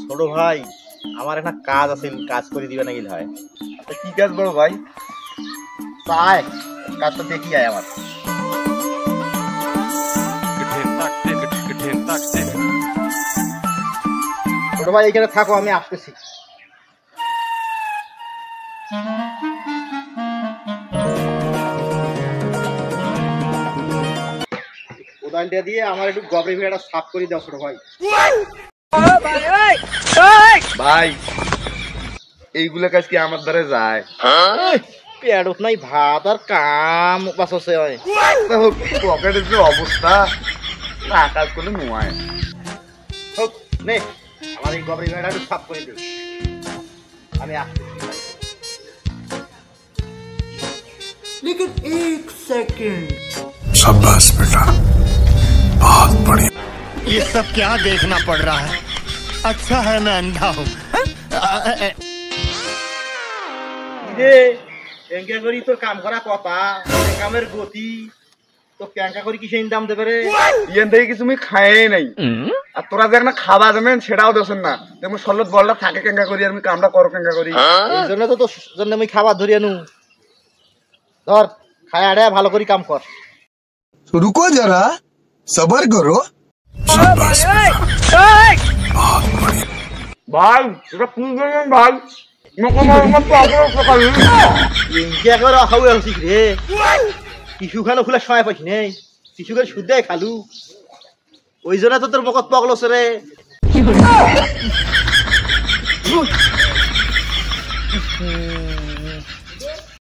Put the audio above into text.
ছোট ভাই আমার একটা কাজ আছে, কাজ করে দিবে নাকি ভাই? কি কাজ বড় ভাই? তাই কাজটা দেখি আয় আমার। ছোট ভাই এখানে থাকো, আমি আসতেছি। কোদালটা দিয়ে আমার একটু গবরে ভিড়াটা সাফ করে দাও ছোট ভাই। ভাই এইগুলা কাজ কি আমার দ্বারা যায়? পেটত নাই ভাত আর কাম বাসছে পকেটের যে অবস্থা, না কাজ করলে নোয়ায়। হোক নে, আমার এই গবরে ভিড়াটা একটু সাফ করে দে, আমি আসতেছি। लेकिन एक सेकंड। शाबाश बेटा, बहुत बढ़िया। ये सब क्या देखना पड़ रहा है? अच्छा है मैं अंधा हूँ। রে ক্যাঙ্কা করি তোর কাম করা কথা, কামের গতি তো ক্যাঙ্কা করি কিসে দাম দেবে রে? ইয়েন থেকে কিছু তুমি খাই নাই, আর তোরা যে একটা খাওয়া দেবেন সেটাও দেছেন না। যেমন সল্লত বলটা থাকে কেঙ্কা করি, আর আমি কামটা করো কেঙ্কা করি। এই জন্য তো তোর জন্য আমি খাবার ধরি আনু। ধর খায় আড়ে ভালো করে কাম কর। रुको जरा, सबर करो। शाबाश बेटा, बहुत बढ़िया। ভাই এটা কি করবেন ভাই? ইনকে একবার খাওয়া হচ্ছিস রে, টিসু খানো খোলার সময় পাইছি নেই, টিসু খান শুদ্ধ খালু, ওই জন্য তো তোর মকত পগলছে রে।